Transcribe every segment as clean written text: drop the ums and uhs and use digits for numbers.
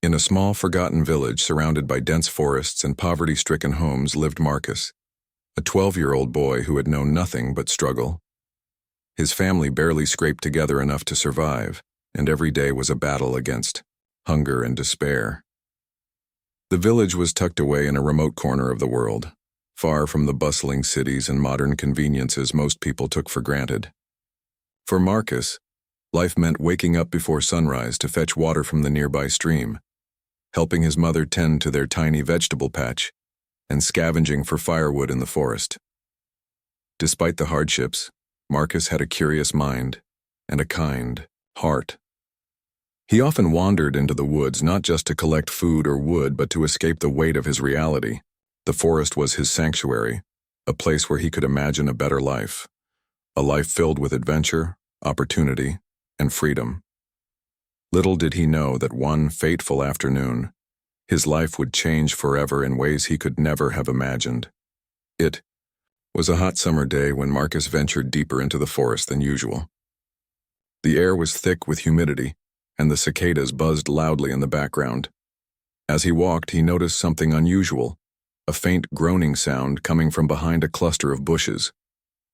In a small, forgotten village surrounded by dense forests and poverty-stricken homes lived Marcus, a 12-year-old boy who had known nothing but struggle. His family barely scraped together enough to survive, and every day was a battle against hunger and despair. The village was tucked away in a remote corner of the world, far from the bustling cities and modern conveniences most people took for granted. For Marcus, life meant waking up before sunrise to fetch water from the nearby stream, helping his mother tend to their tiny vegetable patch, and scavenging for firewood in the forest. Despite the hardships, Marcus had a curious mind and a kind heart. He often wandered into the woods not just to collect food or wood, but to escape the weight of his reality. The forest was his sanctuary, a place where he could imagine a better life, a life filled with adventure, opportunity, and freedom. Little did he know that one fateful afternoon, his life would change forever in ways he could never have imagined. It was a hot summer day when Marcus ventured deeper into the forest than usual. The air was thick with humidity, and the cicadas buzzed loudly in the background. As he walked, he noticed something unusual, a faint groaning sound coming from behind a cluster of bushes.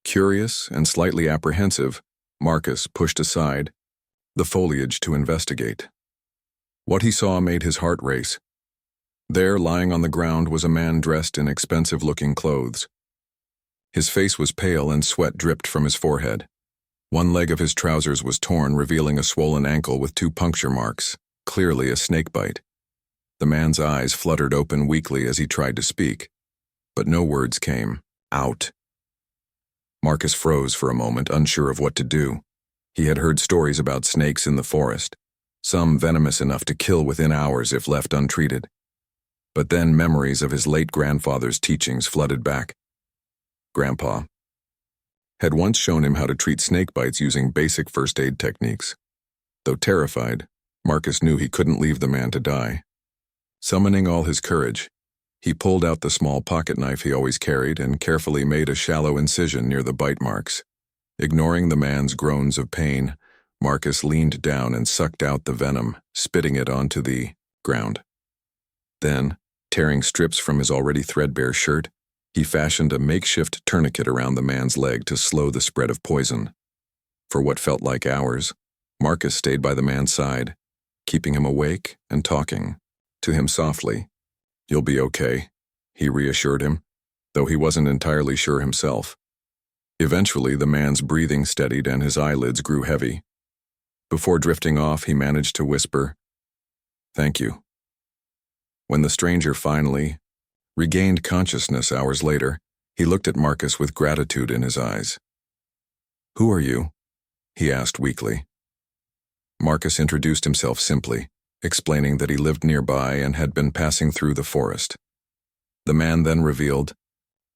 Curious and slightly apprehensive, Marcus pushed aside the foliage to investigate. What he saw made his heart race. There, lying on the ground, was a man dressed in expensive-looking clothes. His face was pale and sweat dripped from his forehead. One leg of his trousers was torn, revealing a swollen ankle with 2 puncture marks, clearly a snake bite. The man's eyes fluttered open weakly as he tried to speak, but no words came out. Marcus froze for a moment, unsure of what to do. He had heard stories about snakes in the forest, some venomous enough to kill within hours if left untreated. But then memories of his late grandfather's teachings flooded back. Grandpa had once shown him how to treat snake bites using basic first aid techniques. Though terrified, Marcus knew he couldn't leave the man to die. Summoning all his courage, he pulled out the small pocket knife he always carried and carefully made a shallow incision near the bite marks. Ignoring the man's groans of pain, Marcus leaned down and sucked out the venom, spitting it onto the ground. Then, tearing strips from his already threadbare shirt, he fashioned a makeshift tourniquet around the man's leg to slow the spread of poison. For what felt like hours, Marcus stayed by the man's side, keeping him awake and talking to him softly. "You'll be okay," he reassured him, though he wasn't entirely sure himself. Eventually, the man's breathing steadied and his eyelids grew heavy. Before drifting off, he managed to whisper, "Thank you." When the stranger finally regained consciousness hours later, he looked at Marcus with gratitude in his eyes. "Who are you?" he asked weakly. Marcus introduced himself simply, explaining that he lived nearby and had been passing through the forest. The man then revealed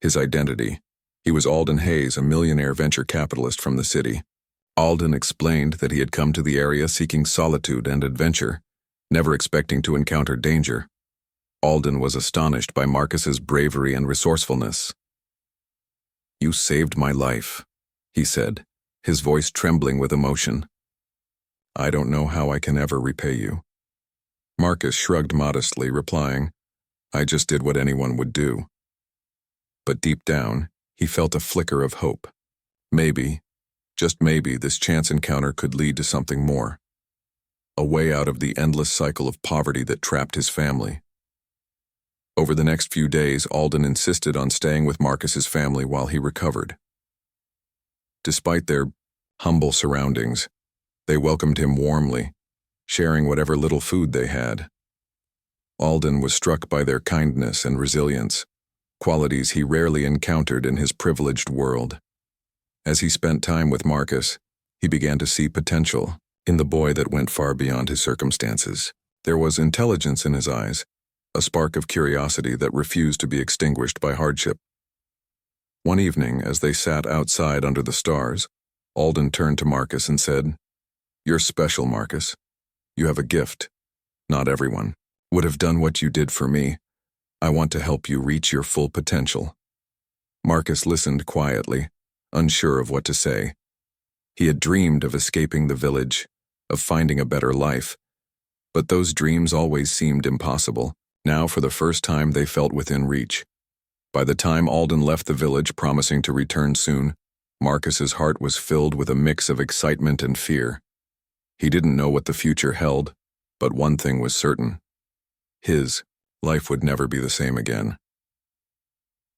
his identity. He was Alden Hayes, a millionaire venture capitalist from the city. Alden explained that he had come to the area seeking solitude and adventure, never expecting to encounter danger. Alden was astonished by Marcus's bravery and resourcefulness. "You saved my life," he said, his voice trembling with emotion. "I don't know how I can ever repay you." Marcus shrugged modestly, replying, "I just did what anyone would do." But deep down, he felt a flicker of hope. Maybe, just maybe, this chance encounter could lead to something more. A way out of the endless cycle of poverty that trapped his family. Over the next few days, Alden insisted on staying with Marcus's family while he recovered. Despite their humble surroundings, they welcomed him warmly, sharing whatever little food they had. Alden was struck by their kindness and resilience, qualities he rarely encountered in his privileged world. As he spent time with Marcus, he began to see potential in the boy that went far beyond his circumstances. There was intelligence in his eyes, a spark of curiosity that refused to be extinguished by hardship. One evening, as they sat outside under the stars, Alden turned to Marcus and said, "You're special, Marcus. You have a gift. Not everyone would have done what you did for me. I want to help you reach your full potential." Marcus listened quietly, unsure of what to say. He had dreamed of escaping the village, of finding a better life, But those dreams always seemed impossible. Now, for the first time, they felt within reach. By the time Alden left the village, promising to return soon, Marcus's heart was filled with a mix of excitement and fear. He didn't know what the future held, but one thing was certain. His life would never be the same again.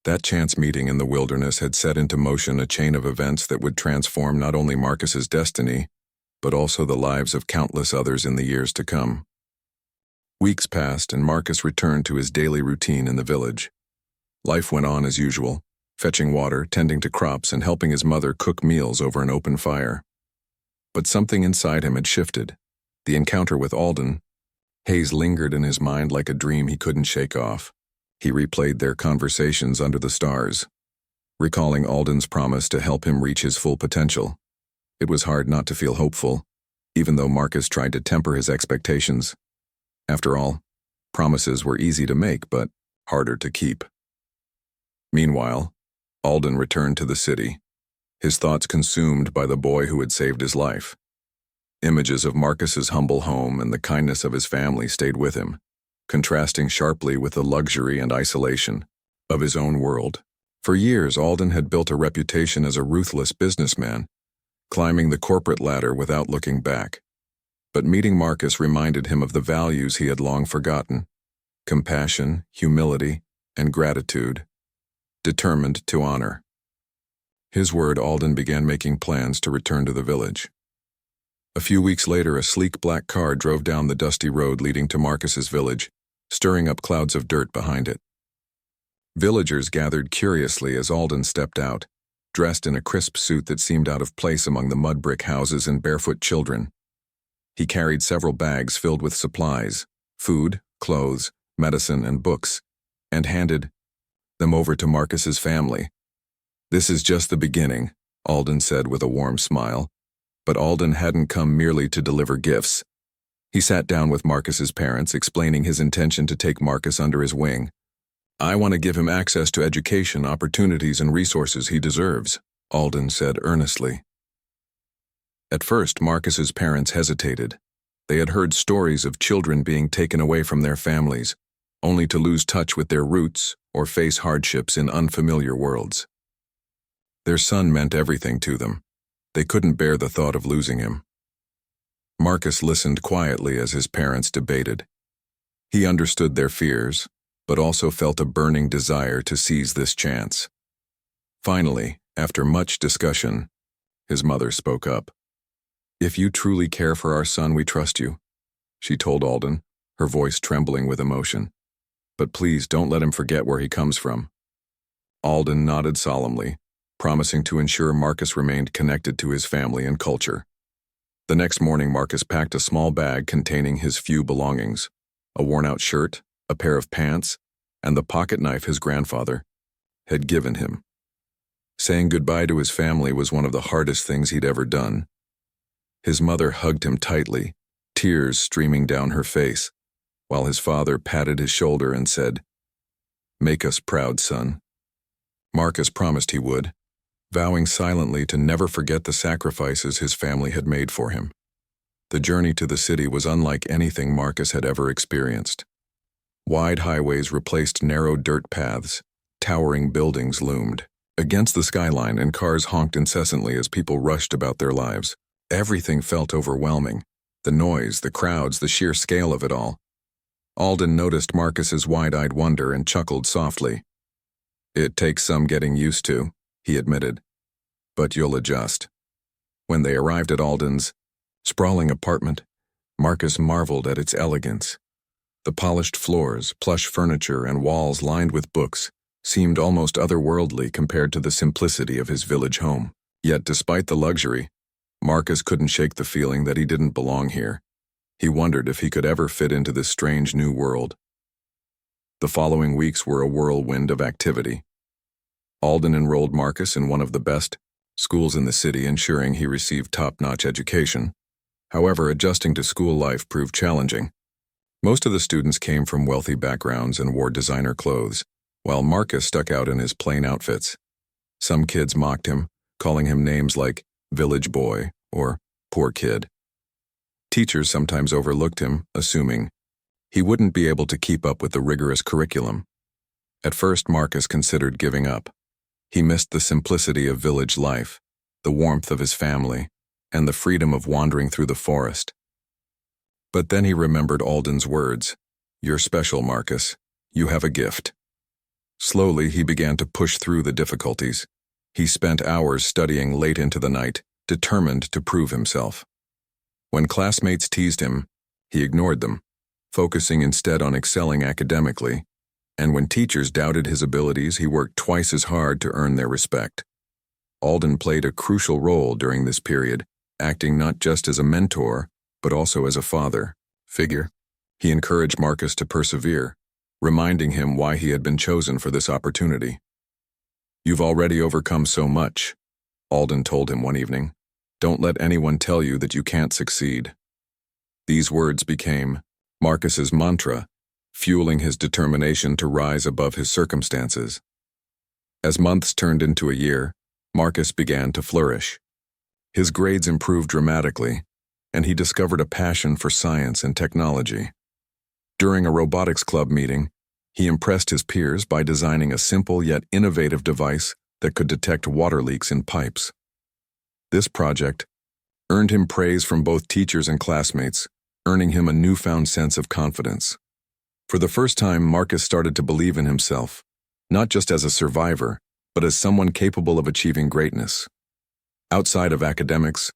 That chance meeting in the wilderness had set into motion a chain of events that would transform not only Marcus's destiny, but also the lives of countless others in the years to come. Weeks passed and Marcus returned to his daily routine in the village. Life went on as usual, fetching water, tending to crops, and helping his mother cook meals over an open fire. But something inside him had shifted. The encounter with Alden. Haze lingered in his mind like a dream he couldn't shake off. He replayed their conversations under the stars, recalling Alden's promise to help him reach his full potential. It was hard not to feel hopeful, even though Marcus tried to temper his expectations. After all, promises were easy to make, but harder to keep. Meanwhile, Alden returned to the city, his thoughts consumed by the boy who had saved his life. Images of Marcus's humble home and the kindness of his family stayed with him, contrasting sharply with the luxury and isolation of his own world. For years, Alden had built a reputation as a ruthless businessman, climbing the corporate ladder without looking back. But meeting Marcus reminded him of the values he had long forgotten: compassion, humility, and gratitude, determined to honor. His word, Alden began making plans to return to the village. A few weeks later, a sleek black car drove down the dusty road leading to Marcus's village, stirring up clouds of dirt behind it. Villagers gathered curiously as Alden stepped out, dressed in a crisp suit that seemed out of place among the mud brick houses and barefoot children. He carried several bags filled with supplies, food, clothes, medicine, and books, and handed them over to Marcus's family. "This is just the beginning," Alden said with a warm smile. But Alden hadn't come merely to deliver gifts. He sat down with Marcus's parents, explaining his intention to take Marcus under his wing. "I want to give him access to education, opportunities, and resources he deserves," Alden said earnestly. At first, Marcus's parents hesitated. They had heard stories of children being taken away from their families, only to lose touch with their roots or face hardships in unfamiliar worlds. Their son meant everything to them. They couldn't bear the thought of losing him. Marcus listened quietly as his parents debated. He understood their fears, but also felt a burning desire to seize this chance. Finally, after much discussion, his mother spoke up. "If you truly care for our son, we trust you," she told Alden, her voice trembling with emotion. "But please don't let him forget where he comes from." Alden nodded solemnly, promising to ensure Marcus remained connected to his family and culture. The next morning, Marcus packed a small bag containing his few belongings: a worn-out shirt, a pair of pants, and the pocket knife his grandfather had given him. Saying goodbye to his family was one of the hardest things he'd ever done. His mother hugged him tightly, tears streaming down her face, while his father patted his shoulder and said, "Make us proud, son." Marcus promised he would, vowing silently to never forget the sacrifices his family had made for him. The journey to the city was unlike anything Marcus had ever experienced. Wide highways replaced narrow dirt paths, towering buildings loomed against the skyline, and cars honked incessantly as people rushed about their lives. Everything felt overwhelming: the noise, the crowds, the sheer scale of it all. Alden noticed Marcus's wide-eyed wonder and chuckled softly. "It takes some getting used to," he admitted, "but you'll adjust." When they arrived at Alden's sprawling apartment, Marcus marveled at its elegance. The polished floors, plush furniture, and walls lined with books seemed almost otherworldly compared to the simplicity of his village home. Yet despite the luxury, Marcus couldn't shake the feeling that he didn't belong here. He wondered if he could ever fit into this strange new world. The following weeks were a whirlwind of activity. Alden enrolled Marcus in one of the best schools in the city, ensuring he received top-notch education. However, adjusting to school life proved challenging. Most of the students came from wealthy backgrounds and wore designer clothes, while Marcus stuck out in his plain outfits. Some kids mocked him, calling him names like village boy or poor kid. Teachers sometimes overlooked him, assuming he wouldn't be able to keep up with the rigorous curriculum. At first, Marcus considered giving up. He missed the simplicity of village life, the warmth of his family, and the freedom of wandering through the forest. But then he remembered Alden's words, "You're special, Marcus. You have a gift." Slowly, he began to push through the difficulties. He spent hours studying late into the night, determined to prove himself. When classmates teased him, he ignored them, focusing instead on excelling academically. And when teachers doubted his abilities, he worked twice as hard to earn their respect. Alden played a crucial role during this period, acting not just as a mentor, but also as a father figure. He encouraged Marcus to persevere, reminding him why he had been chosen for this opportunity. "You've already overcome so much," Alden told him one evening. "Don't let anyone tell you that you can't succeed." These words became Marcus's mantra, fueling his determination to rise above his circumstances. As months turned into a year, Marcus began to flourish. His grades improved dramatically, and he discovered a passion for science and technology. During a robotics club meeting, he impressed his peers by designing a simple yet innovative device that could detect water leaks in pipes. This project earned him praise from both teachers and classmates, earning him a newfound sense of confidence. For the first time, Marcus started to believe in himself, not just as a survivor, but as someone capable of achieving greatness. Outside of academics,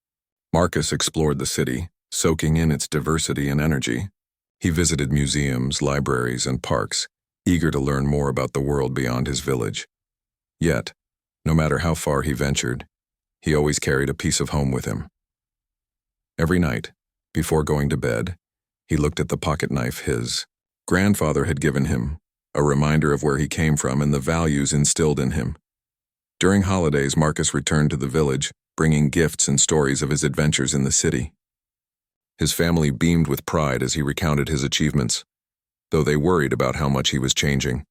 Marcus explored the city, soaking in its diversity and energy. He visited museums, libraries, and parks, eager to learn more about the world beyond his village. Yet, no matter how far he ventured, he always carried a piece of home with him. Every night, before going to bed, he looked at the pocket knife his grandfather had given him, a reminder of where he came from and the values instilled in him. During holidays, Marcus returned to the village, bringing gifts and stories of his adventures in the city. His family beamed with pride as he recounted his achievements, though they worried about how much he was changing.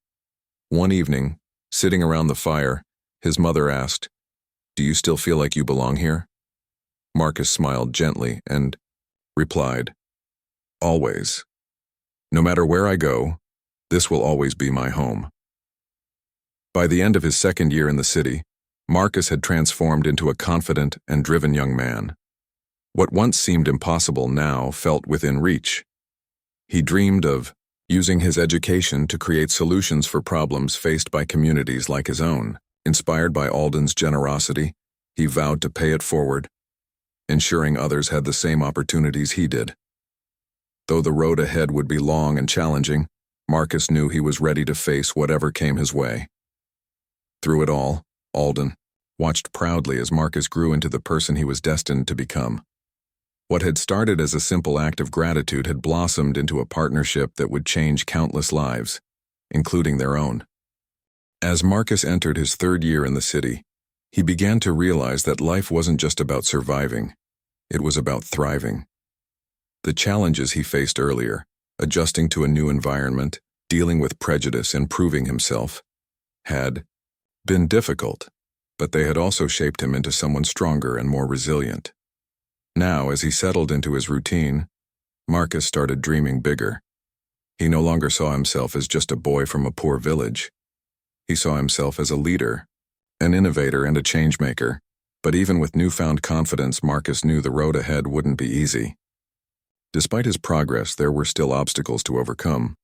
One evening, sitting around the fire, his mother asked, "Do you still feel like you belong here?" Marcus smiled gently and replied, "Always. No matter where I go, this will always be my home." By the end of his second year in the city, Marcus had transformed into a confident and driven young man. What once seemed impossible now felt within reach. He dreamed of using his education to create solutions for problems faced by communities like his own. Inspired by Alden's generosity, he vowed to pay it forward, ensuring others had the same opportunities he did. Though the road ahead would be long and challenging, Marcus knew he was ready to face whatever came his way. Through it all, Alden watched proudly as Marcus grew into the person he was destined to become. What had started as a simple act of gratitude had blossomed into a partnership that would change countless lives, including their own. As Marcus entered his third year in the city, he began to realize that life wasn't just about surviving, it was about thriving. The challenges he faced earlier, adjusting to a new environment, dealing with prejudice and proving himself, had been difficult, but they had also shaped him into someone stronger and more resilient. Now, as he settled into his routine, Marcus started dreaming bigger. He no longer saw himself as just a boy from a poor village. He saw himself as a leader, an innovator and a changemaker, but even with newfound confidence, Marcus knew the road ahead wouldn't be easy. Despite his progress, there were still obstacles to overcome.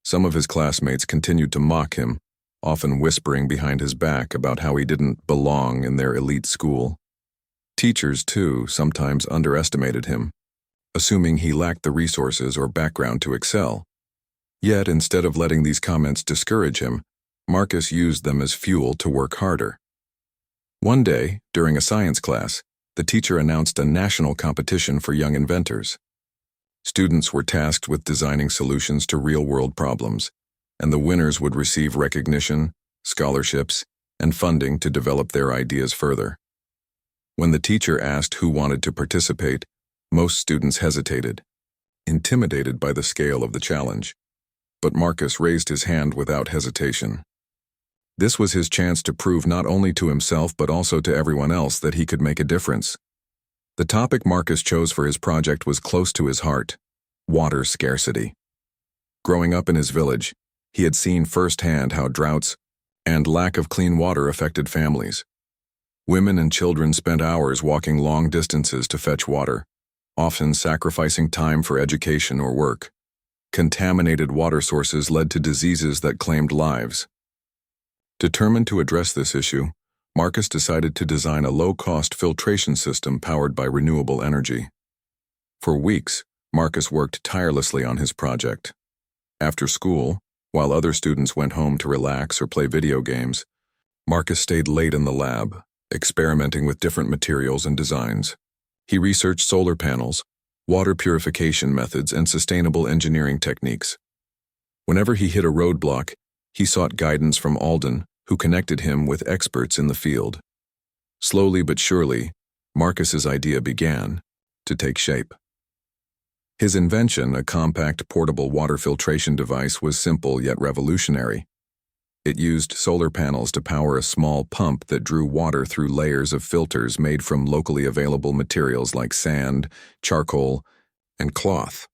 Some of his classmates continued to mock him, often whispering behind his back about how he didn't belong in their elite school. Teachers, too, sometimes underestimated him, assuming he lacked the resources or background to excel. Yet, instead of letting these comments discourage him, Marcus used them as fuel to work harder. One day, during a science class, the teacher announced a national competition for young inventors. Students were tasked with designing solutions to real-world problems, and the winners would receive recognition, scholarships, and funding to develop their ideas further. When the teacher asked who wanted to participate, most students hesitated, intimidated by the scale of the challenge. But Marcus raised his hand without hesitation. This was his chance to prove not only to himself but also to everyone else that he could make a difference. The topic Marcus chose for his project was close to his heart: water scarcity. Growing up in his village, he had seen firsthand how droughts and lack of clean water affected families. Women and children spent hours walking long distances to fetch water, often sacrificing time for education or work. Contaminated water sources led to diseases that claimed lives. Determined to address this issue, Marcus decided to design a low-cost filtration system powered by renewable energy. For weeks, Marcus worked tirelessly on his project. After school, while other students went home to relax or play video games, Marcus stayed late in the lab, experimenting with different materials and designs. He researched solar panels, water purification methods, and sustainable engineering techniques. Whenever he hit a roadblock, he sought guidance from Alden, who connected him with experts in the field. Slowly but surely, Marcus's idea began to take shape. His invention, a compact portable water filtration device, was simple yet revolutionary. It used solar panels to power a small pump that drew water through layers of filters made from locally available materials like sand, charcoal, and cloth.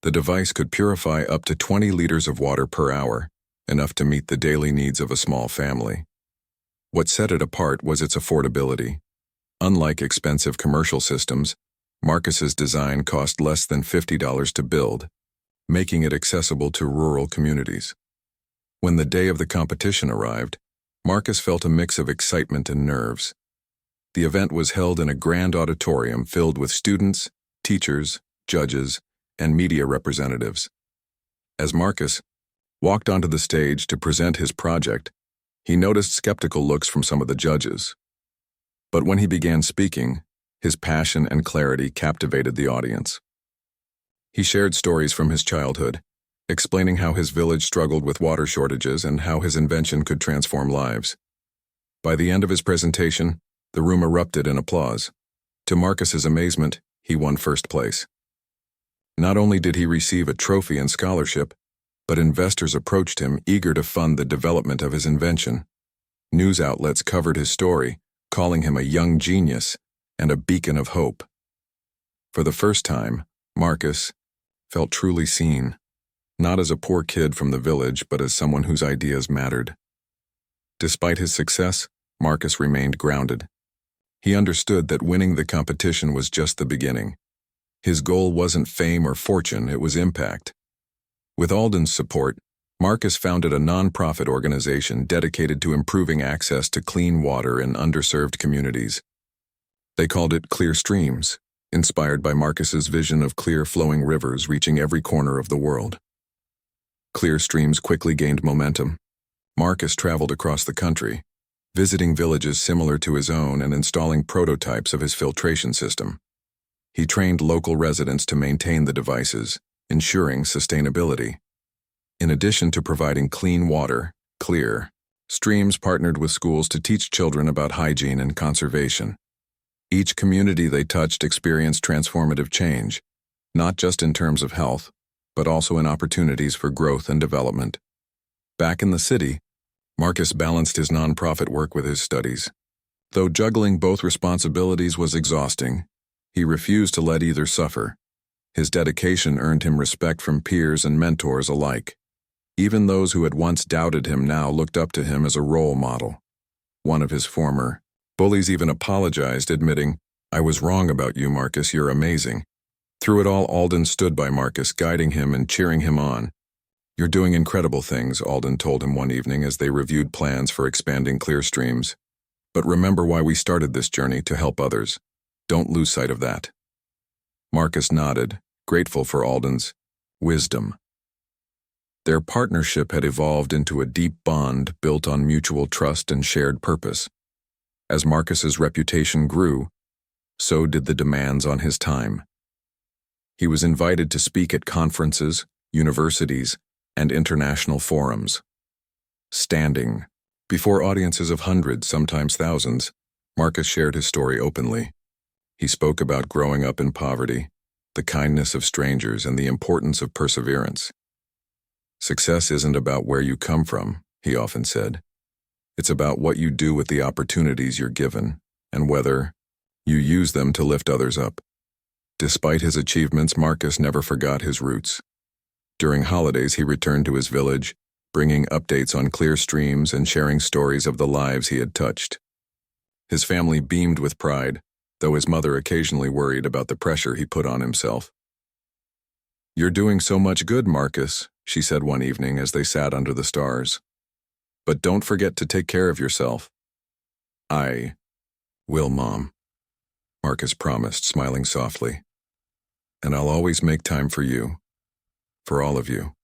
The device could purify up to 20 liters of water per hour, enough to meet the daily needs of a small family. What set it apart was its affordability. Unlike expensive commercial systems, Marcus's design cost less than $50 to build, making it accessible to rural communities. When the day of the competition arrived, Marcus felt a mix of excitement and nerves. The event was held in a grand auditorium filled with students, teachers, judges, and media representatives. As Marcus walked onto the stage to present his project, he noticed skeptical looks from some of the judges. But when he began speaking, his passion and clarity captivated the audience. He shared stories from his childhood, explaining how his village struggled with water shortages and how his invention could transform lives. By the end of his presentation, the room erupted in applause. To Marcus's amazement, he won first place. Not only did he receive a trophy and scholarship, but investors approached him eager to fund the development of his invention. News outlets covered his story, calling him a young genius and a beacon of hope. For the first time, Marcus felt truly seen, not as a poor kid from the village, but as someone whose ideas mattered. Despite his success, Marcus remained grounded. He understood that winning the competition was just the beginning. His goal wasn't fame or fortune, it was impact. With Alden's support, Marcus founded a nonprofit organization dedicated to improving access to clean water in underserved communities. They called it Clear Streams, inspired by Marcus's vision of clear flowing rivers reaching every corner of the world. Clear Streams quickly gained momentum. Marcus traveled across the country, visiting villages similar to his own and installing prototypes of his filtration system. He trained local residents to maintain the devices, ensuring sustainability. In addition to providing clean water, Clear Streams partnered with schools to teach children about hygiene and conservation. Each community they touched experienced transformative change, not just in terms of health, but also in opportunities for growth and development. Back in the city, Marcus balanced his nonprofit work with his studies. Though juggling both responsibilities was exhausting, he refused to let either suffer. His dedication earned him respect from peers and mentors alike. Even those who had once doubted him now looked up to him as a role model. One of his former bullies even apologized, admitting, "I was wrong about you, Marcus, you're amazing." Through it all, Alden stood by Marcus, guiding him and cheering him on. "You're doing incredible things," Alden told him one evening as they reviewed plans for expanding Clear Streams. "But remember why we started this journey, to help others. Don't lose sight of that." Marcus nodded, grateful for Alden's wisdom. Their partnership had evolved into a deep bond built on mutual trust and shared purpose. As Marcus's reputation grew, so did the demands on his time. He was invited to speak at conferences, universities, and international forums. Standing before audiences of hundreds, sometimes thousands, Marcus shared his story openly. He spoke about growing up in poverty, the kindness of strangers, and the importance of perseverance. "Success isn't about where you come from," he often said. "It's about what you do with the opportunities you're given, and whether You use them to lift others up. Despite his achievements, Marcus never forgot his roots. During holidays, he returned to his village, bringing updates on clear streams and sharing stories of the lives he had touched. His family beamed with pride, though his mother occasionally worried about the pressure he put on himself. "You're doing so much good, Marcus," she said one evening as they sat under the stars. "But don't forget to take care of yourself." "I will, Mom," Marcus promised, smiling softly. "And I'll always make time for you, for all of you."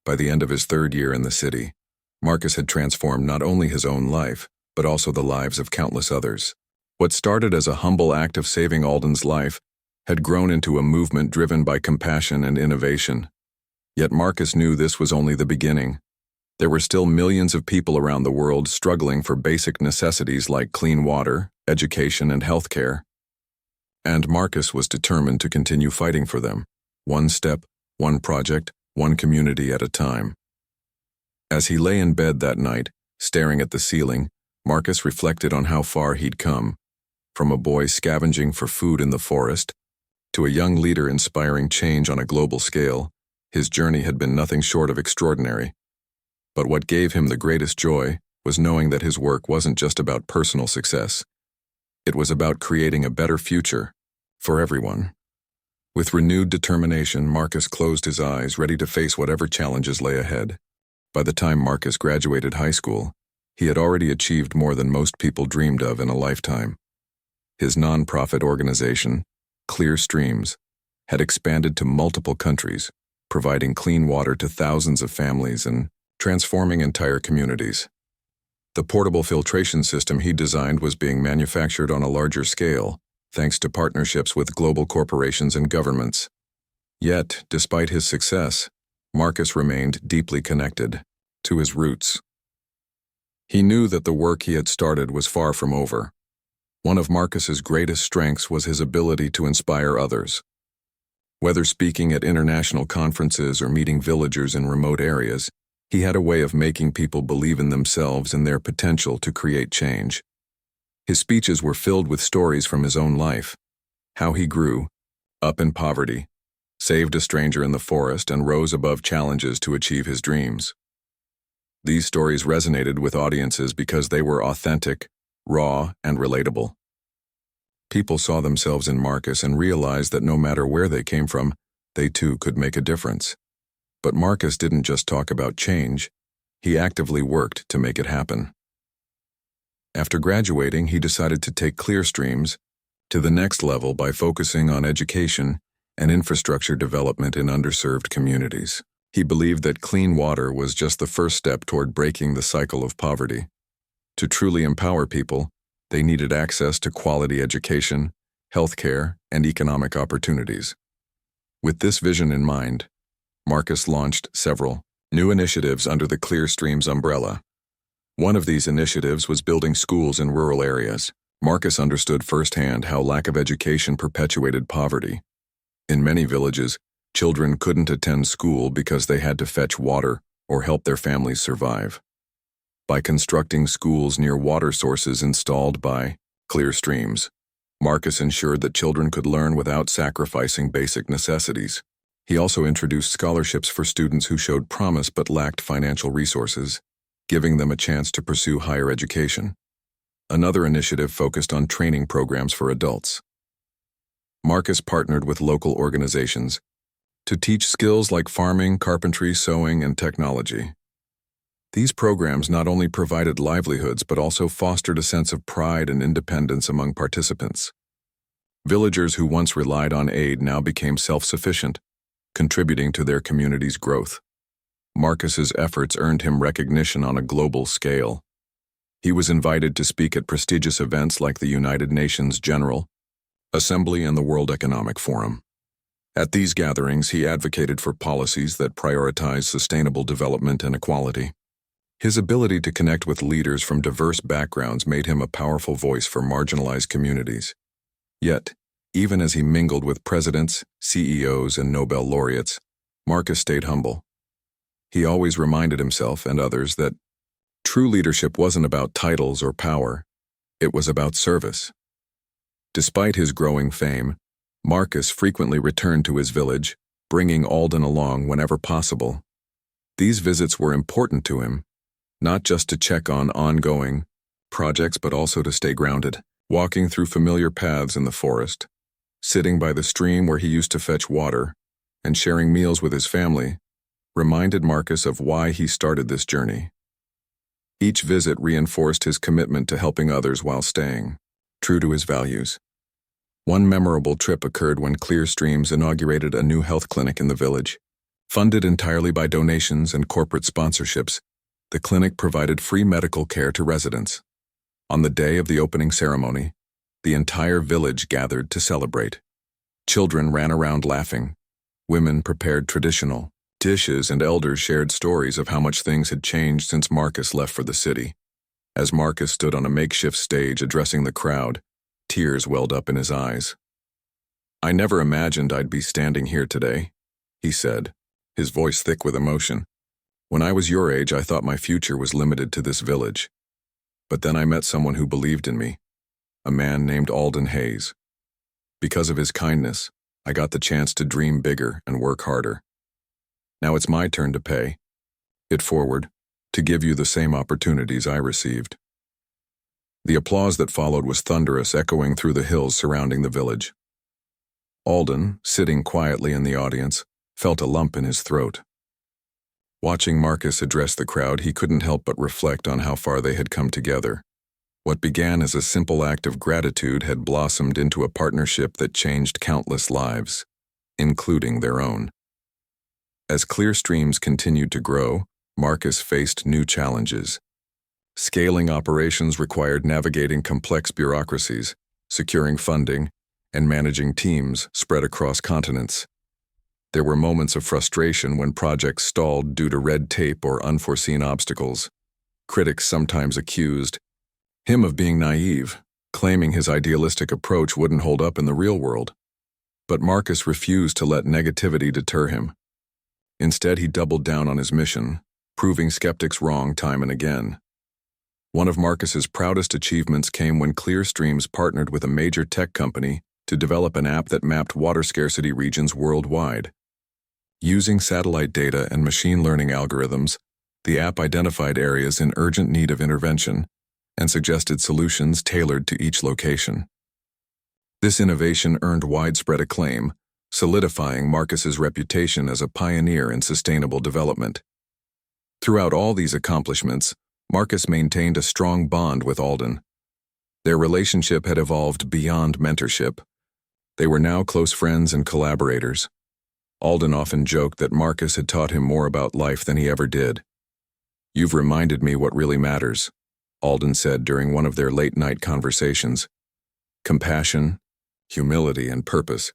By the end of his 3rd year in the city, Marcus had transformed not only his own life, but also the lives of countless others. What started as a humble act of saving Alden's life had grown into a movement driven by compassion and innovation. Yet Marcus knew this was only the beginning. There were still millions of people around the world struggling for basic necessities like clean water, education, and healthcare. And Marcus was determined to continue fighting for them, one step, one project, one community at a time. As he lay in bed that night, staring at the ceiling, Marcus reflected on how far he'd come, from a boy scavenging for food in the forest to a young leader inspiring change on a global scale. His journey had been nothing short of extraordinary. But what gave him the greatest joy was knowing that his work wasn't just about personal success. It was about creating a better future for everyone. With renewed determination, Marcus closed his eyes, ready to face whatever challenges lay ahead. By the time Marcus graduated high school, he had already achieved more than most people dreamed of in a lifetime. His nonprofit organization, Clear Streams, had expanded to multiple countries, providing clean water to thousands of families and transforming entire communities. The portable filtration system he designed was being manufactured on a larger scale, thanks to partnerships with global corporations and governments. Yet, despite his success, Marcus remained deeply connected to his roots. He knew that the work he had started was far from over. One of Marcus's greatest strengths was his ability to inspire others. Whether speaking at international conferences or meeting villagers in remote areas, he had a way of making people believe in themselves and their potential to create change. His speeches were filled with stories from his own life, how he grew up in poverty, saved a stranger in the forest, and rose above challenges to achieve his dreams. These stories resonated with audiences because they were authentic, raw, and relatable. People saw themselves in Marcus and realized that no matter where they came from, they too could make a difference. But Marcus didn't just talk about change, he actively worked to make it happen. After graduating, he decided to take Clear Streams to the next level by focusing on education and infrastructure development in underserved communities. He believed that clean water was just the first step toward breaking the cycle of poverty. To truly empower people, they needed access to quality education, healthcare, and economic opportunities. With this vision in mind, Marcus launched several new initiatives under the Clear Streams umbrella. One of these initiatives was building schools in rural areas. Marcus understood firsthand how lack of education perpetuated poverty. In many villages, children couldn't attend school because they had to fetch water or help their families survive. By constructing schools near water sources installed by Clear Streams, Marcus ensured that children could learn without sacrificing basic necessities. He also introduced scholarships for students who showed promise but lacked financial resources, giving them a chance to pursue higher education. Another initiative focused on training programs for adults. Marcus partnered with local organizations to teach skills like farming, carpentry, sewing, and technology. These programs not only provided livelihoods but also fostered a sense of pride and independence among participants. Villagers who once relied on aid now became self-sufficient, contributing to their community's growth. Marcus's efforts earned him recognition on a global scale. He was invited to speak at prestigious events like the United Nations General Assembly and the World Economic Forum. At these gatherings, he advocated for policies that prioritize sustainable development and equality. His ability to connect with leaders from diverse backgrounds made him a powerful voice for marginalized communities. Yet, even as he mingled with presidents, CEOs, and Nobel laureates, Marcus stayed humble. He always reminded himself and others that true leadership wasn't about titles or power, it was about service. Despite his growing fame, Marcus frequently returned to his village, bringing Alden along whenever possible. These visits were important to him, not just to check on ongoing projects but also to stay grounded, walking through familiar paths in the forest, sitting by the stream where he used to fetch water, and sharing meals with his family, reminded Marcus of why he started this journey. Each visit reinforced his commitment to helping others while staying true to his values. One memorable trip occurred when Clear Streams inaugurated a new health clinic in the village. Funded entirely by donations and corporate sponsorships, the clinic provided free medical care to residents. On the day of the opening ceremony, the entire village gathered to celebrate. Children ran around laughing, women prepared traditional dishes, and elders shared stories of how much things had changed since Marcus left for the city. As Marcus stood on a makeshift stage addressing the crowd, tears welled up in his eyes. "I never imagined I'd be standing here today," he said, his voice thick with emotion. "When I was your age, I thought my future was limited to this village. But then I met someone who believed in me, a man named Alden Hayes. Because of his kindness, I got the chance to dream bigger and work harder. Now it's my turn to pay it forward, to give you the same opportunities I received." The applause that followed was thunderous, echoing through the hills surrounding the village. Alden, sitting quietly in the audience, felt a lump in his throat. Watching Marcus address the crowd, he couldn't help but reflect on how far they had come together. What began as a simple act of gratitude had blossomed into a partnership that changed countless lives, including their own. As Clear Streams continued to grow, Marcus faced new challenges. Scaling operations required navigating complex bureaucracies, securing funding, and managing teams spread across continents. There were moments of frustration when projects stalled due to red tape or unforeseen obstacles. Critics sometimes accused him of being naive, claiming his idealistic approach wouldn't hold up in the real world. But Marcus refused to let negativity deter him. Instead, he doubled down on his mission, proving skeptics wrong time and again. One of Marcus's proudest achievements came when Clear Streams partnered with a major tech company to develop an app that mapped water scarcity regions worldwide. Using satellite data and machine learning algorithms, the app identified areas in urgent need of intervention and suggested solutions tailored to each location. This innovation earned widespread acclaim, solidifying Marcus's reputation as a pioneer in sustainable development. Throughout all these accomplishments, Marcus maintained a strong bond with Alden. Their relationship had evolved beyond mentorship. They were now close friends and collaborators. Alden often joked that Marcus had taught him more about life than he ever did. "You've reminded me what really matters," Alden said during one of their late-night conversations. "Compassion, humility, and purpose.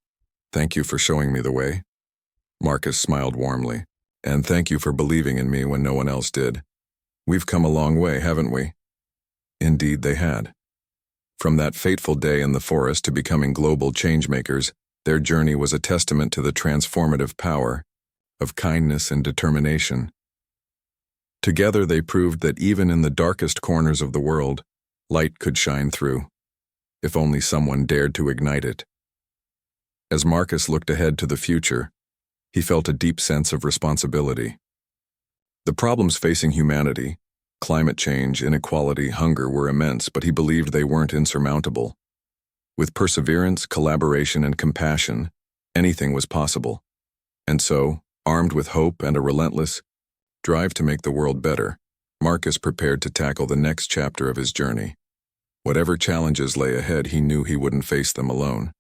Thank you for showing me the way." Marcus smiled warmly. "And thank you for believing in me when no one else did. We've come a long way, haven't we?" Indeed, they had. From that fateful day in the forest to becoming global changemakers, their journey was a testament to the transformative power of kindness and determination. Together they proved that even in the darkest corners of the world, light could shine through, if only someone dared to ignite it. As Marcus looked ahead to the future, he felt a deep sense of responsibility. The problems facing humanity, climate change, inequality, hunger, were immense, but he believed they weren't insurmountable. With perseverance, collaboration, and compassion, anything was possible. And so, armed with hope and a relentless drive to make the world better, Marcus prepared to tackle the next chapter of his journey. Whatever challenges lay ahead, he knew he wouldn't face them alone.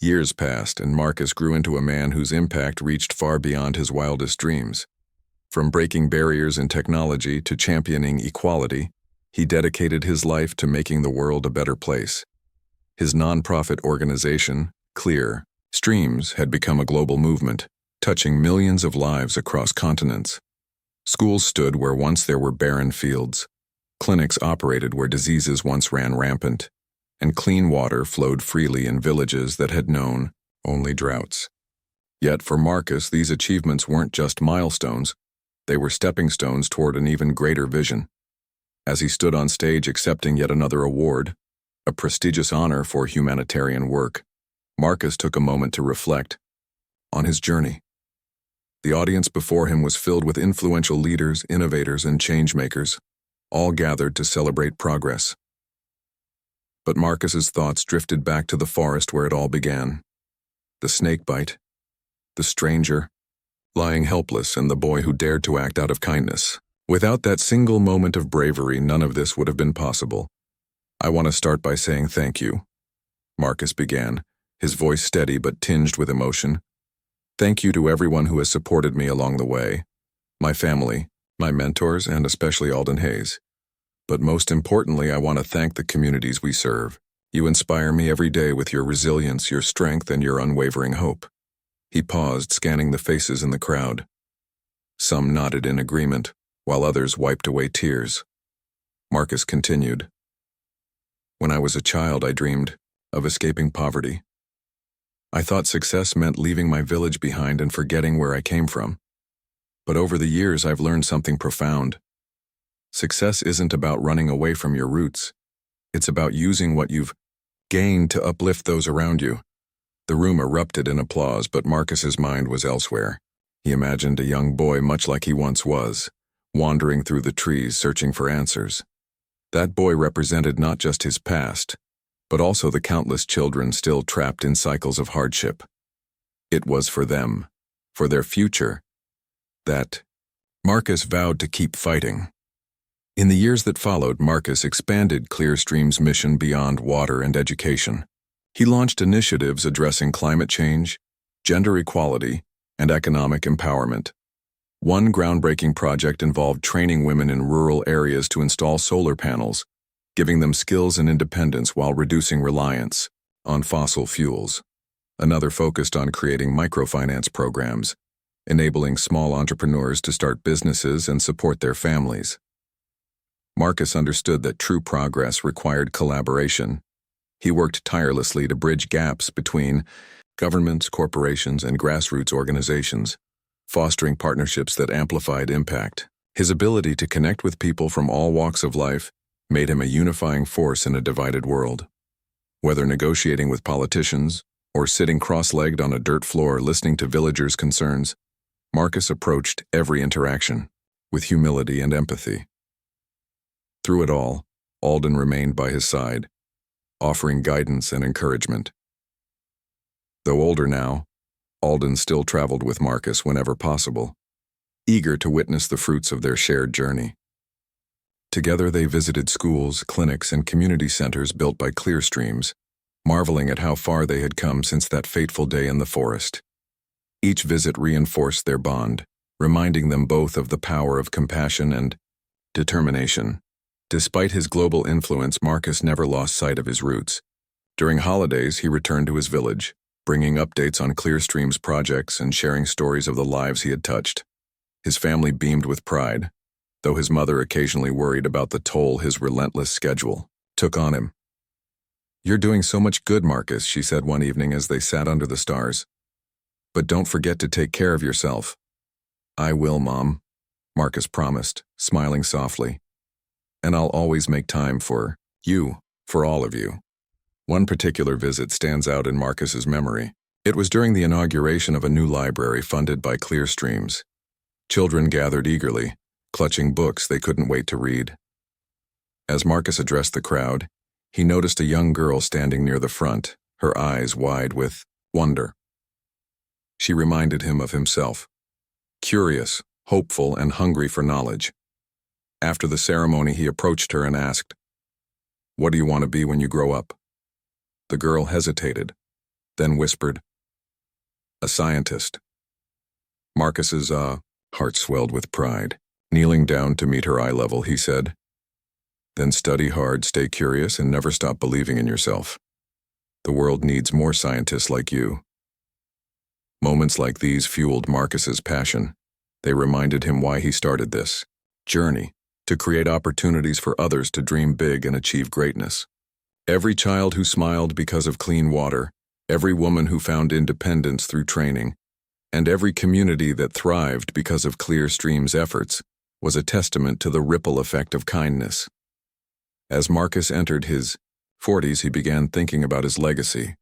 Years passed, and Marcus grew into a man whose impact reached far beyond his wildest dreams. From breaking barriers in technology to championing equality, he dedicated his life to making the world a better place. His nonprofit organization, Clear Streams, had become a global movement, touching millions of lives across continents. Schools stood where once there were barren fields. Clinics operated where diseases once ran rampant, and clean water flowed freely in villages that had known only droughts. Yet for Marcus, these achievements weren't just milestones, they were stepping stones toward an even greater vision. As he stood on stage accepting yet another award, a prestigious honor for humanitarian work. Marcus took a moment to reflect on his journey. The audience before him was filled with influential leaders, innovators, and changemakers, all gathered to celebrate progress. But Marcus's thoughts drifted back to the forest where it all began. The snakebite, the stranger, lying helpless, and the boy who dared to act out of kindness. Without that single moment of bravery, none of this would have been possible. "I want to start by saying thank you," Marcus began, his voice steady but tinged with emotion. "Thank you to everyone who has supported me along the way. My family, my mentors, and especially Alden Hayes. But most importantly, I want to thank the communities we serve. You inspire me every day with your resilience, your strength, and your unwavering hope." He paused, scanning the faces in the crowd. Some nodded in agreement, while others wiped away tears. Marcus continued. "When I was a child, I dreamed of escaping poverty. I thought success meant leaving my village behind and forgetting where I came from. But over the years, I've learned something profound. Success isn't about running away from your roots. It's about using what you've gained to uplift those around you." The room erupted in applause, but Marcus's mind was elsewhere. He imagined a young boy much like he once was, wandering through the trees searching for answers. That boy represented not just his past, but also the countless children still trapped in cycles of hardship. It was for them, for their future, that Marcus vowed to keep fighting. In the years that followed, Marcus expanded Clearstream's mission beyond water and education. He launched initiatives addressing climate change, gender equality, and economic empowerment. One groundbreaking project involved training women in rural areas to install solar panels, giving them skills and independence while reducing reliance on fossil fuels. Another focused on creating microfinance programs, enabling small entrepreneurs to start businesses and support their families. Marcus understood that true progress required collaboration. He worked tirelessly to bridge gaps between governments, corporations, and grassroots organizations, fostering partnerships that amplified impact. His ability to connect with people from all walks of life made him a unifying force in a divided world. Whether negotiating with politicians or sitting cross-legged on a dirt floor listening to villagers' concerns, Marcus approached every interaction with humility and empathy. Through it all, Alden remained by his side, offering guidance and encouragement. Though older now, Alden still traveled with Marcus whenever possible, eager to witness the fruits of their shared journey. Together they visited schools, clinics, and community centers built by Clearstreams, marveling at how far they had come since that fateful day in the forest. Each visit reinforced their bond, reminding them both of the power of compassion and determination. Despite his global influence, Marcus never lost sight of his roots. During holidays, he returned to his village, bringing updates on Clearstream's projects and sharing stories of the lives he had touched. His family beamed with pride, though his mother occasionally worried about the toll his relentless schedule took on him. "You're doing so much good, Marcus," she said one evening as they sat under the stars. "But don't forget to take care of yourself." "I will, Mom," Marcus promised, smiling softly. "And I'll always make time for you, for all of you." One particular visit stands out in Marcus's memory. It was during the inauguration of a new library funded by Clearstreams. Children gathered eagerly, clutching books they couldn't wait to read. As Marcus addressed the crowd, he noticed a young girl standing near the front, her eyes wide with wonder. She reminded him of himself, curious, hopeful, and hungry for knowledge. After the ceremony, he approached her and asked, "What do you want to be when you grow up?" The girl hesitated, then whispered, "A scientist." Marcus's heart swelled with pride. Kneeling down to meet her eye level, he said, "Then study hard, stay curious, and never stop believing in yourself. The world needs more scientists like you." Moments like these fueled Marcus's passion. They reminded him why he started this journey, to create opportunities for others to dream big and achieve greatness. Every child who smiled because of clean water, every woman who found independence through training, and every community that thrived because of Clearstream's efforts was a testament to the ripple effect of kindness. As Marcus entered his 40s, he began thinking about his legacy.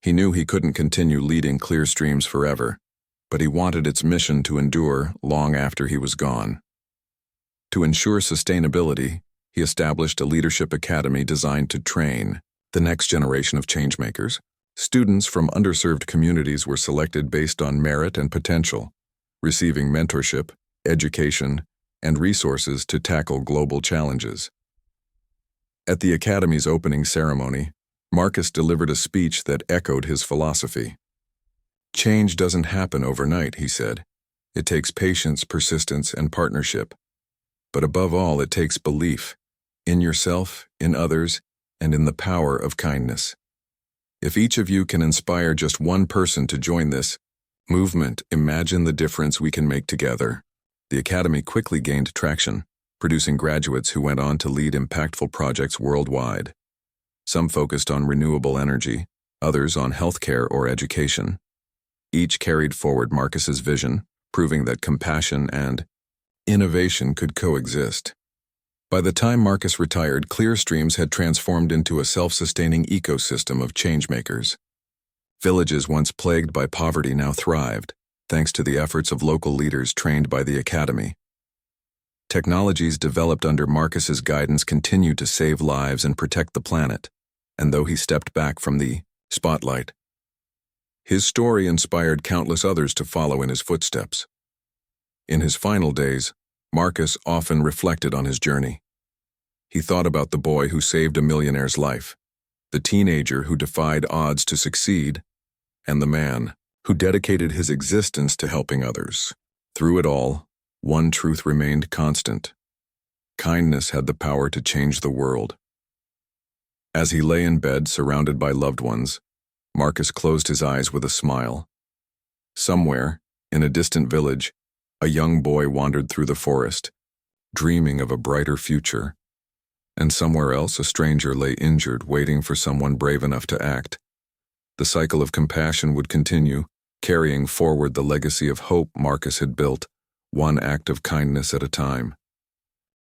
He knew he couldn't continue leading Clearstreams forever, but he wanted its mission to endure long after he was gone. To ensure sustainability, he established a leadership academy designed to train the next generation of changemakers. Students from underserved communities were selected based on merit and potential, receiving mentorship, education, and resources to tackle global challenges. At the Academy's opening ceremony, Marcus delivered a speech that echoed his philosophy. "Change doesn't happen overnight," he said. "It takes patience, persistence, and partnership. But above all, it takes belief in yourself, in others, and in the power of kindness. If each of you can inspire just one person to join this movement, imagine the difference we can make together." The Academy quickly gained traction, producing graduates who went on to lead impactful projects worldwide. Some focused on renewable energy, others on healthcare or education. Each carried forward Marcus's vision, proving that compassion and innovation could coexist. By the time Marcus retired, Clearstreams had transformed into a self-sustaining ecosystem of changemakers. Villages once plagued by poverty now thrived, thanks to the efforts of local leaders trained by the Academy. Technologies developed under Marcus's guidance continued to save lives and protect the planet, and though he stepped back from the spotlight, his story inspired countless others to follow in his footsteps. In his final days, Marcus often reflected on his journey. He thought about the boy who saved a millionaire's life, the teenager who defied odds to succeed, and the man who dedicated his existence to helping others. Through it all, one truth remained constant. Kindness had the power to change the world. As he lay in bed surrounded by loved ones, Marcus closed his eyes with a smile. Somewhere, in a distant village, a young boy wandered through the forest, dreaming of a brighter future. And somewhere else, a stranger lay injured, waiting for someone brave enough to act. The cycle of compassion would continue, carrying forward the legacy of hope Marcus had built, one act of kindness at a time.